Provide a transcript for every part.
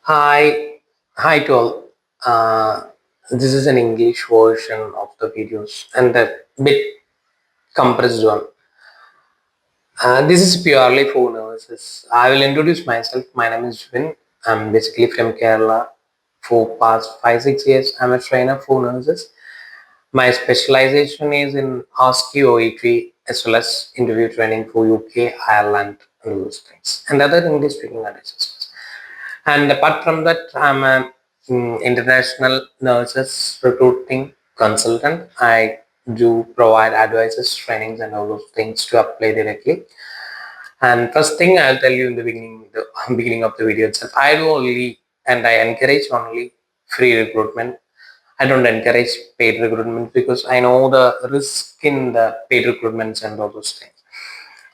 Hi to all. Uh, this is an English version of the videos and a bit compressed one. This is purely for nurses. I will introduce myself. My name is Vin. I'm basically from Kerala. For past 5 6 years, I'm a trainer for nurses. My specialization is in ASCII OET as well as interview training for UK, Ireland, and those things, and other English speaking countries. And apart from that, I'm a international nurses recruiting consultant. I do provide advices, trainings, and all those things to apply directly. And first thing I'll tell you in the beginning of the video itself, I do only and I encourage only free recruitment. I don't encourage paid recruitment because I know the risk in the paid recruitments and all those things.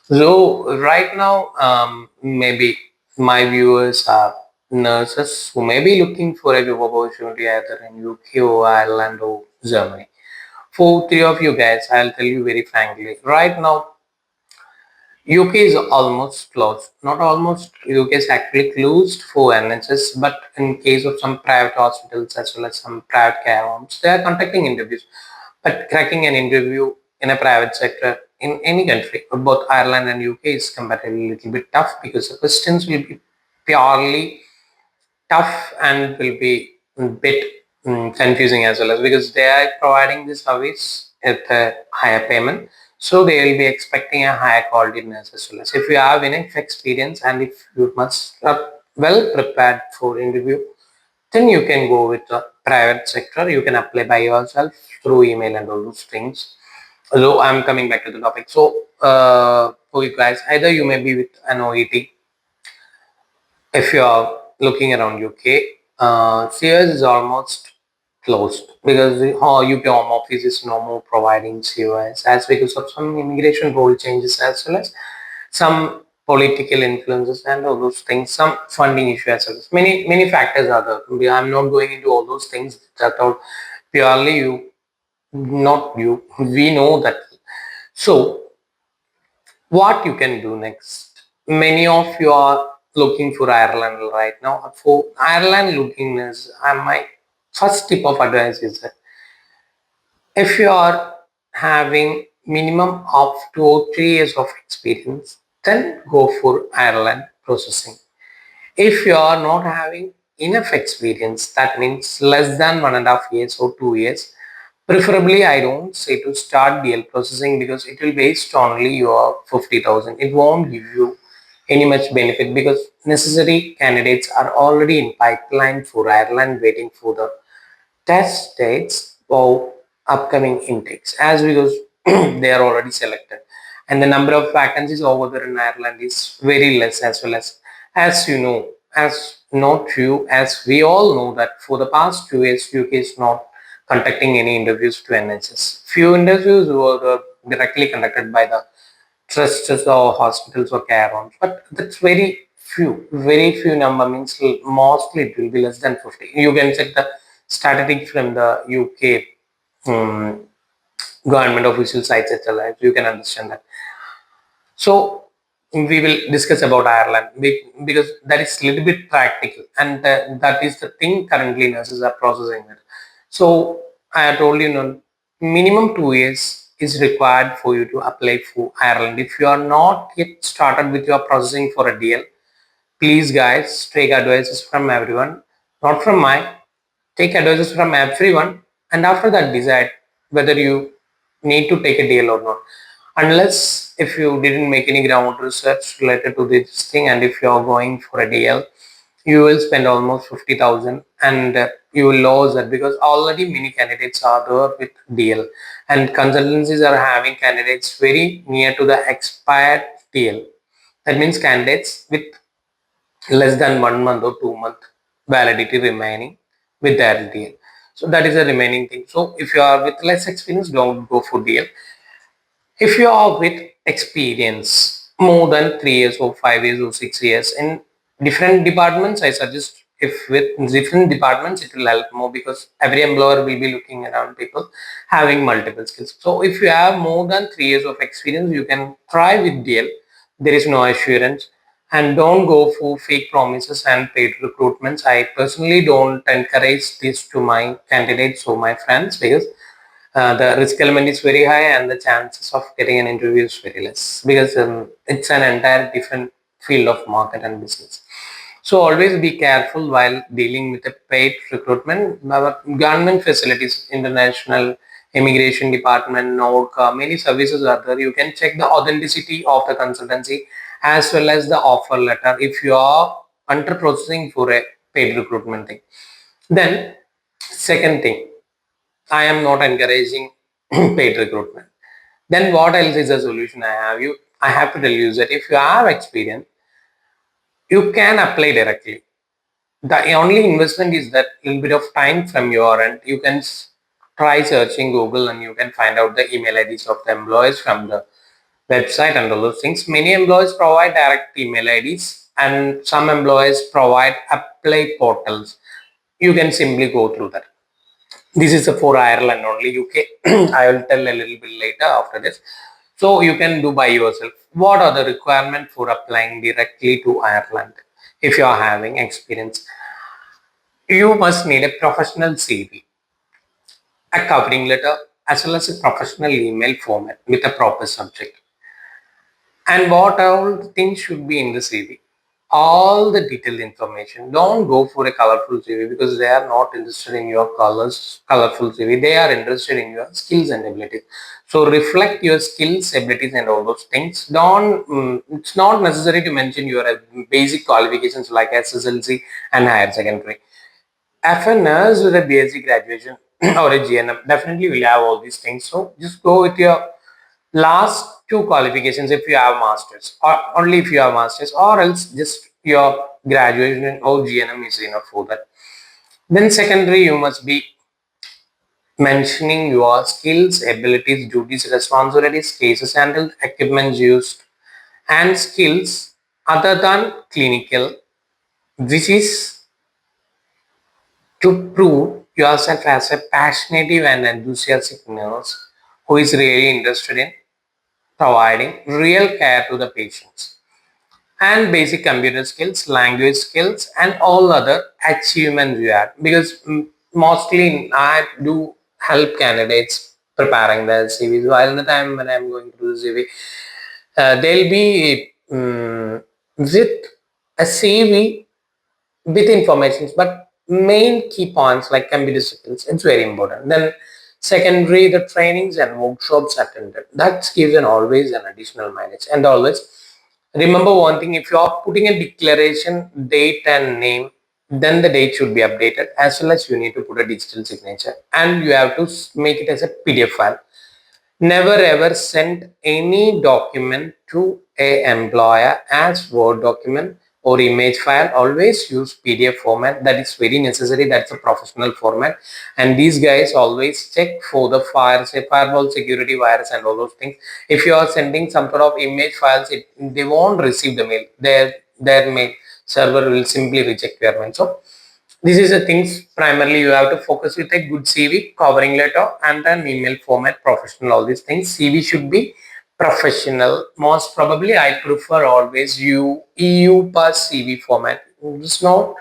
So right now, maybe my viewers are nurses who may be looking for a job opportunity either in UK or Ireland or Germany. For three of you guys, I'll tell you very frankly. Right now, UK is almost closed. Not almost. UK is actually closed for NHS, but in case of some private hospitals as well as some private care homes, they are conducting interviews. But cracking an interview in a private sector in any country, both Ireland and UK, is comparatively a little bit tough because the questions will be purely tough and will be a bit confusing as well as because they are providing this service at a higher payment, so they will be expecting a higher quality nurse as well as if you have enough experience and if you must are well prepared for interview, then you can go with the private sector. You can apply by yourself through email and all those things. So I'm coming back to the topic. So for you guys, either you may be with an OET if you are looking around UK. CS is almost closed because the UK Home Office is no more providing COS as because of some immigration rule changes as well as some political influences and all those things, some funding issues as well as many factors are there. I'm not going into all those things that are purely you, not you. We know that. So what you can do next? Many of you are looking for Ireland right now. For Ireland looking is my first tip of advice is that if you are having minimum of 2 or 3 years of experience, then go for Ireland processing. If you are not having enough experience, that means less than 1.5 years or 2 years, preferably I don't say to start DL processing because it will waste only your 50,000. It won't give you any much benefit because necessary candidates are already in pipeline for Ireland waiting for the test dates or upcoming intakes as because they are already selected and the number of vacancies over there in Ireland is very less as you know, as not you, as we all know that for the past 2 years UK is not conducting any interviews to NHS. Few interviews were directly conducted by the trusts or hospitals or care homes, but that's very few number means mostly it will be less than 50. You can check the statistics from the UK government official sites etc. You can understand that. So we will discuss about Ireland because that is a little bit practical and that is the thing currently nurses are processing it. So I have told you, minimum 2 years is required for you to apply for Ireland. If you are not yet started with your processing for a DL, please guys take advices from everyone, not from mine. Take advices from everyone and after that decide whether you need to take a deal or not. Unless if you didn't make any ground research related to this thing and if you are going for a deal, you will spend almost 50,000 and you will lose that because already many candidates are there with deal and consultancies are having candidates very near to the expired deal. That means candidates with less than 1 month or 2 month validity remaining with their deal. So that is the remaining thing. So if you are with less experience, don't go for deal. If you are with experience more than 3 years or 5 years or 6 years in different departments, I suggest if with different departments it will help more because every employer will be looking around people having multiple skills. So if you have more than 3 years of experience, you can try with DL. There is no assurance And don't go for fake promises and paid recruitments. I personally don't encourage this to my candidates or my friends because the risk element is very high and the chances of getting an interview is very less because it's an entire different field of market and business. So always be careful while dealing with a paid recruitment. Our government facilities, international immigration department, NORCA, many services are there. You can check the authenticity of the consultancy as well as the offer letter if you are under processing for a paid recruitment thing. Then second thing, I am not encouraging paid recruitment. Then what else is the solution I have? I have to tell you that if you have experience, you can apply directly. The only investment is that little bit of time from your end. You can try searching Google and you can find out the email IDs of the employees from the website and all those things. Many employees provide direct email IDs and some employees provide apply portals. You can simply go through that. This is for Ireland only. UK, I will tell a little bit later after this. So you can do by yourself. What are the requirements for applying directly to Ireland? If you are having experience, you must need a professional CV, a covering letter, as well as a professional email format with a proper subject. And what all things should be in the CV? All the detailed information. Don't go for a colorful CV because they are not interested in your colorful CV. They are interested in your skills and abilities. So reflect your skills, abilities, and all those things. It's not necessary to mention your basic qualifications like SSLC and higher secondary. If a nurse with a BSc graduation or a GNM, definitely will have all these things. So just go with your last two qualifications if you have masters, or only if you have masters, or else just your graduation or GNM is enough for that. Then secondary, you must be mentioning your skills, abilities, duties, responsibilities, cases handled, equipment used, and skills other than clinical. This is to prove yourself as a passionate and enthusiastic nurse who is really interested in providing real care to the patients. And basic computer skills, language skills, and all other achievements you have. Because mostly I do help candidates preparing their CVs. While in the time when I'm going through the CV, they'll be with a CV with informations, but main key points like computer skills, it's very important. Then secondary, the trainings and workshops attended. That gives an always an additional mileage. And always remember one thing, if you are putting a declaration, date and name, then the date should be updated as well as you need to put a digital signature and you have to make it as a PDF file. Never ever send any document to a employer as Word document or image file. Always use PDF format. That is very necessary. That's a professional format. And these guys always check for the firewall security virus and all those things. If you are sending some sort of image files, they won't receive the mail. Their mail server will simply reject your mail. So this is the things primarily you have to focus with a good CV, covering letter, and an email format, professional, all these things. CV should be professional. Most probably, I prefer always EU pass CV format. Just not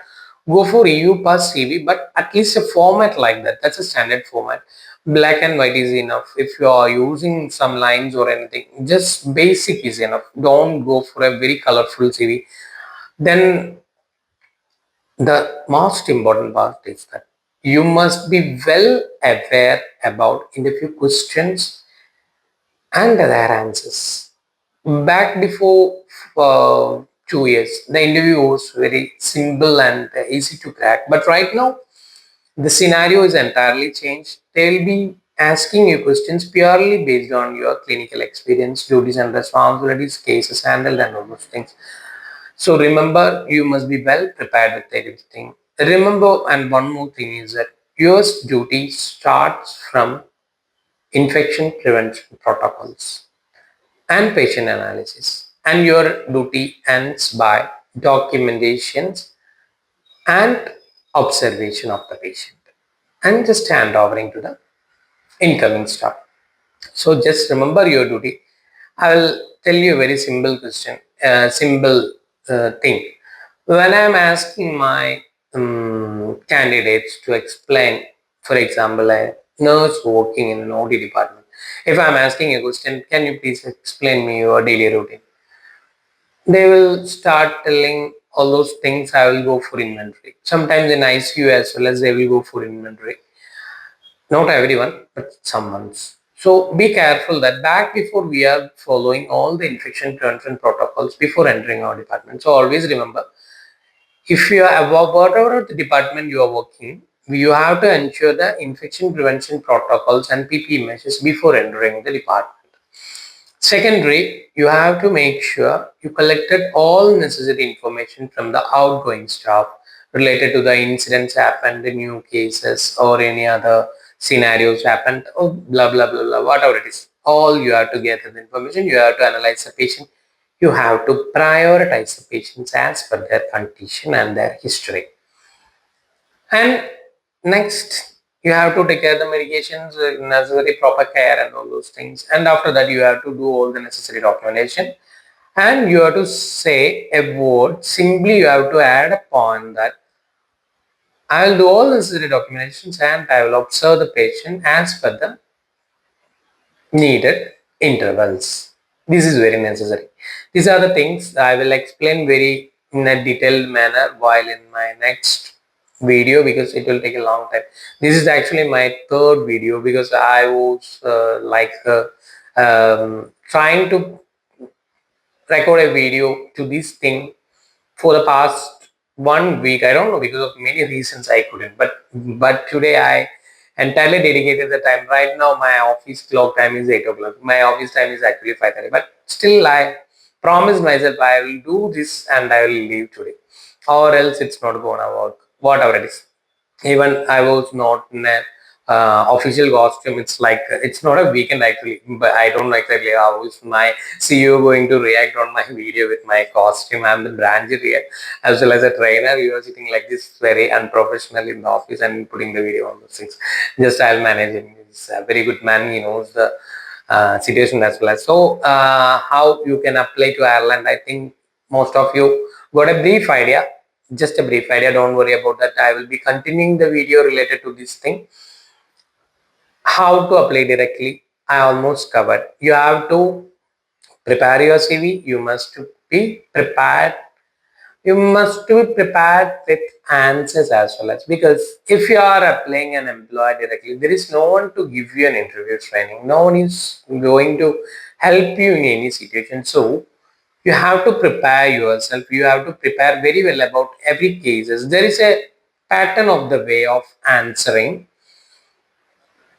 go for EU pass CV, but at least a format like that. That's a standard format. Black and white is enough. If you are using some lines or anything, just basic is enough. Don't go for a very colorful CV. Then the most important part is that you must be well aware about interview questions and their answers. Back before 2 years, the interview was very simple and easy to crack. But right now, the scenario is entirely changed. They'll be asking you questions purely based on your clinical experience, duties and responsibilities, cases handled, and all those things. So remember, you must be well prepared with everything. Remember, and one more thing is that your duty starts from infection prevention protocols and patient analysis, and your duty ends by documentations and observation of the patient, and just hand overing to the incoming staff. So just remember your duty. I will tell you a very simple question, simple thing. When I'm asking my candidates to explain, for example, a nurse working in an OT department, if I'm asking a question, can you please explain me your daily routine? They will start telling all those things. I will go for inventory. Sometimes in ICU as well as they will go for inventory. Not everyone, but some ones. So be careful that back before we are following all the infection prevention protocols before entering our department. So always remember, if you are whatever the department you are working, you have to ensure the infection prevention protocols and PPE measures before entering the department. Secondary, you have to make sure you collected all necessary information from the outgoing staff related to the incidents happened, the new cases or any other scenarios happened, or blah blah blah blah, whatever it is. All you have to get the information, you have to analyze the patient, you have to prioritize the patients as per their condition and their history. And next, you have to take care of the medications, necessary proper care and all those things. And after that, you have to do all the necessary documentation. And you have to say a word. Simply, you have to add a point that I will do all the necessary documentations and I will observe the patient as per the needed intervals. This is very necessary. These are the things I will explain very in a detailed manner while in my next video, because it will take a long time. This is actually my third video because I was trying to record a video to this thing for the past 1 week. I don't know, because of many reasons I couldn't, but today I entirely dedicated the time. Right now my office clock time is 8 o'clock. My office time is actually 5:30, but still I promised myself I will do this and I will leave today, or else it's not gonna work, whatever it is. Even I was not in a official costume. It's like it's not a weekend actually, but I don't know exactly how is my CEO going to react on my video with my costume. I'm the branch here as well as a trainer. You are sitting like this very unprofessional in the office and putting the video on those things. Just I'll manage him. He's a very good man. He knows the situation as well as. So how you can apply to Ireland? I think most of you got a brief idea, just a brief idea. Don't worry about that. I will be continuing the video related to this thing. How to apply directly, I almost covered. You have to prepare your CV. You must be prepared. You must be prepared with answers as well as, because if you are applying an employer directly, there is no one to give you an interview training. No one is going to help you in any situation. So you have to prepare yourself. You have to prepare very well about every cases. There is a pattern of the way of answering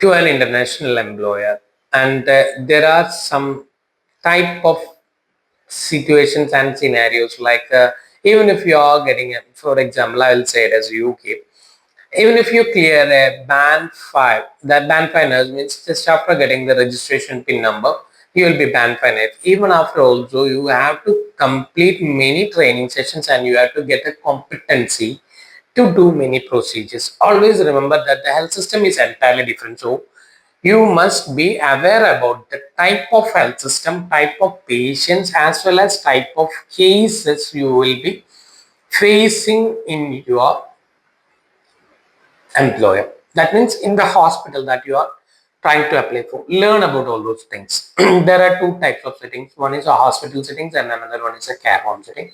to an international employer, and there are some type of situations and scenarios like even if you are getting a, for example, I will say it as UK, even if you clear a band 5, that band 5 nurse means just after getting the registration pin number, you will be band 5 nurse. Even after also, you have to complete many training sessions and you have to get a competency to do many procedures. Always remember that the health system is entirely different. So you must be aware about the type of health system, type of patients, as well as type of cases you will be facing in your employer. That means in the hospital that you are trying to apply for. Learn about all those things. There are two types of settings. One is a hospital settings and another one is a care home setting.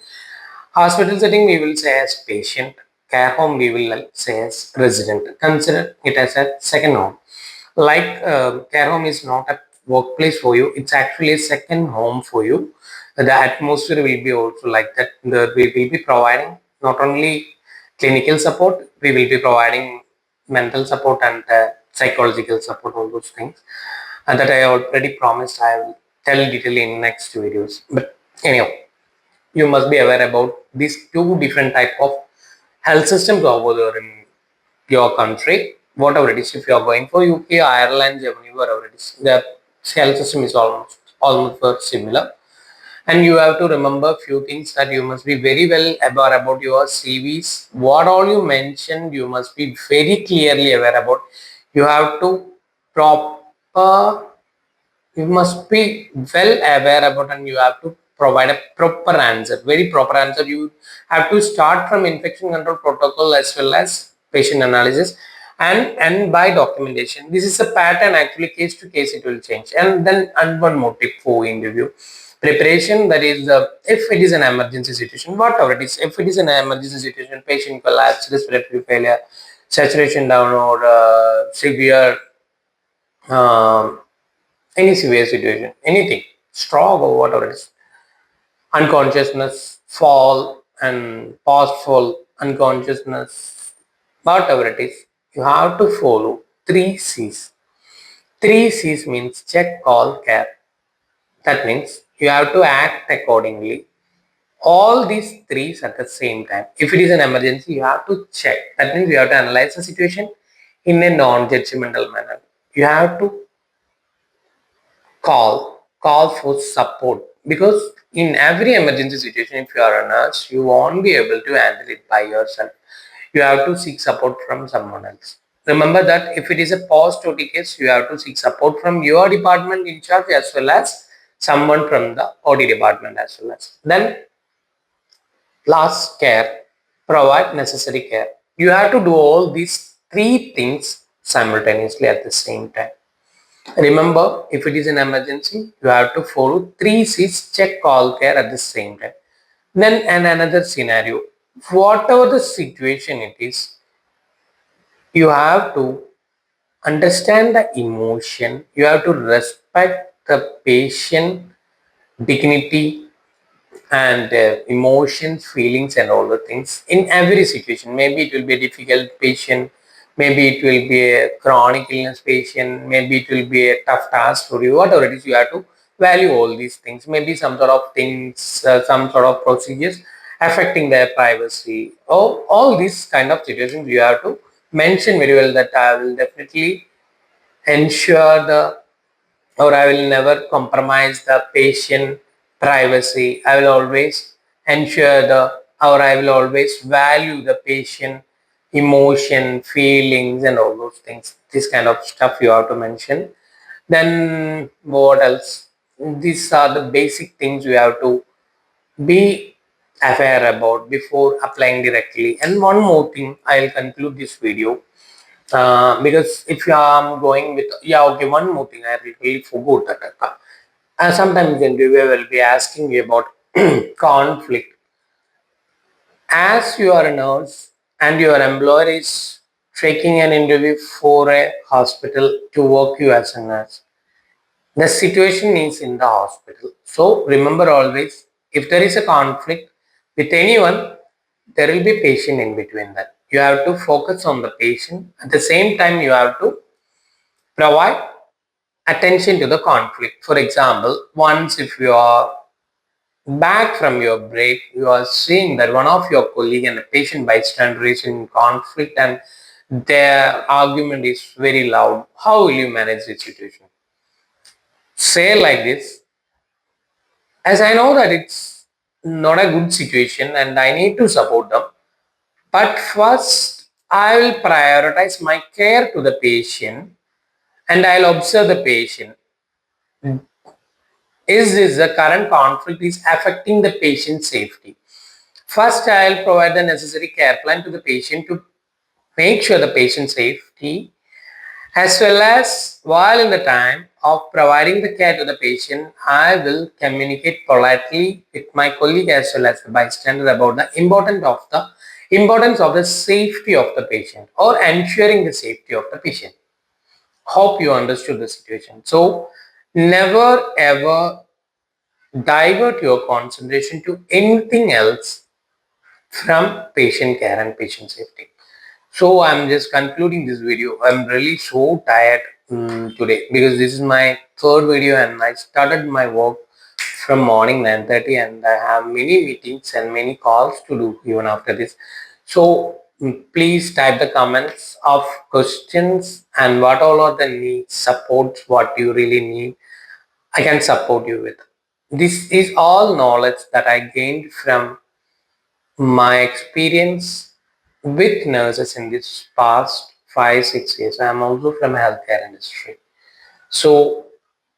Hospital setting we will say as patient. Care home we will say as resident. Consider it as a second home. Like care home is not a workplace for you, it's actually a second home for you. The atmosphere will be also like that. We will be providing not only clinical support, we will be providing mental support and psychological support, all those things, and that I already promised I will tell detail in next videos. But anyhow, you must be aware about these two different type of health systems over there in your country, whatever it is. If you are going for UK, Ireland, Germany, whatever it is, the health system is almost similar. And you have to remember few things, that you must be very well aware about your CVs. What all you mentioned, you must be very clearly aware about. You have to proper, you must be well aware about, and you have to provide a proper answer, very proper answer. You have to start from infection control protocol as well as patient analysis and by documentation. This is a pattern, actually case to case it will change. And one more tip for interview preparation, that is if it is an emergency situation, whatever it is, if it is an emergency situation, patient collapse, respiratory failure, saturation down, or severe um, any severe situation, anything, stroke or whatever it is, unconsciousness, fall and post fall, unconsciousness, whatever it is, you have to follow three C's. Three C's means check, call, care. That means you have to act accordingly. All these three at the same time. If it is an emergency, you have to check. That means you have to analyze the situation in a non-judgmental manner. You have to call for support, because in every emergency situation, if you are a nurse, you won't be able to handle it by yourself. You have to seek support from someone else. Remember that if it is a post OT case, you have to seek support from your department in charge as well as someone from the OT department as well as. Then last, care, provide necessary care. You have to do all these three things simultaneously at the same time. Remember, if it is an emergency, you have to follow three C's, check, call, care at the same time. Then another scenario, whatever the situation it is, you have to understand the emotion. You have to respect the patient dignity and emotions, feelings, and all the things in every situation. Maybe it will be a difficult patient, maybe it will be a chronic illness patient, maybe it will be a tough task for you, whatever it is, you have to value all these things. Maybe some sort of things, some sort of procedures affecting their privacy. All these kind of situations you have to mention very well, that I will definitely ensure the, or I will never compromise the patient privacy. I will always ensure the, or I will always value the patient emotion, feelings, and all those things. This kind of stuff you have to mention. Then what else? These are the basic things you have to be aware about before applying directly. And one more thing, I'll conclude this video, because if you are going with, yeah, okay, one more thing I really forgot that. Sometimes the interviewer will be asking you about conflict. As you are a nurse and your employer is taking an interview for a hospital to work you as a nurse, the situation is in the hospital. So remember always, if there is a conflict with anyone, there will be patient in between that. You have to focus on the patient. At the same time, you have to provide attention to the conflict. For example, once if you are back from your break, you are seeing that one of your colleague and a patient bystander is in conflict and their argument is very loud. How will you manage the situation? Say like this, as I know that it's not a good situation and I need to support them, but first I will prioritize my care to the patient and I'll observe the patient. Is this the current conflict is affecting the patient's safety? First, I'll provide the necessary care plan to the patient to make sure the patient's safety, as well as while in the time of providing the care to the patient, I will communicate politely with my colleague as well as the bystander about the importance of the safety of the patient or ensuring the safety of the patient. Hope you understood the situation. So never ever divert your concentration to anything else from patient care and patient safety. So I'm just concluding this video. I'm really so tired today because this is my third video and I started my work from morning 9:30 and I have many meetings and many calls to do even after this. So please type the comments of questions and what all are the needs, supports, what you really need. I can support you with. This is all knowledge that I gained from my experience with nurses in this past 5-6 years. I am also from a healthcare industry. So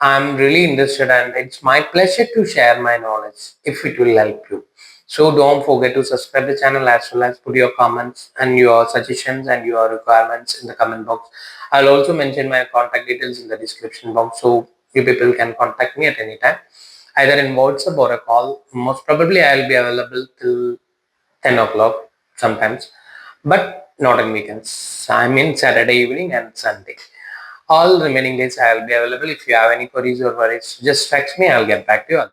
I'm really interested and it's my pleasure to share my knowledge if it will help you. So don't forget to subscribe the channel as well as put your comments and your suggestions and your requirements in the comment box. I'll also mention my contact details in the description box so you people can contact me at any time, either in WhatsApp or a call. Most probably I'll be available till 10 o'clock sometimes, but not on weekends. I mean Saturday evening and Sunday. All remaining days I'll be available. If you have any queries or worries, just text me. I'll get back to you.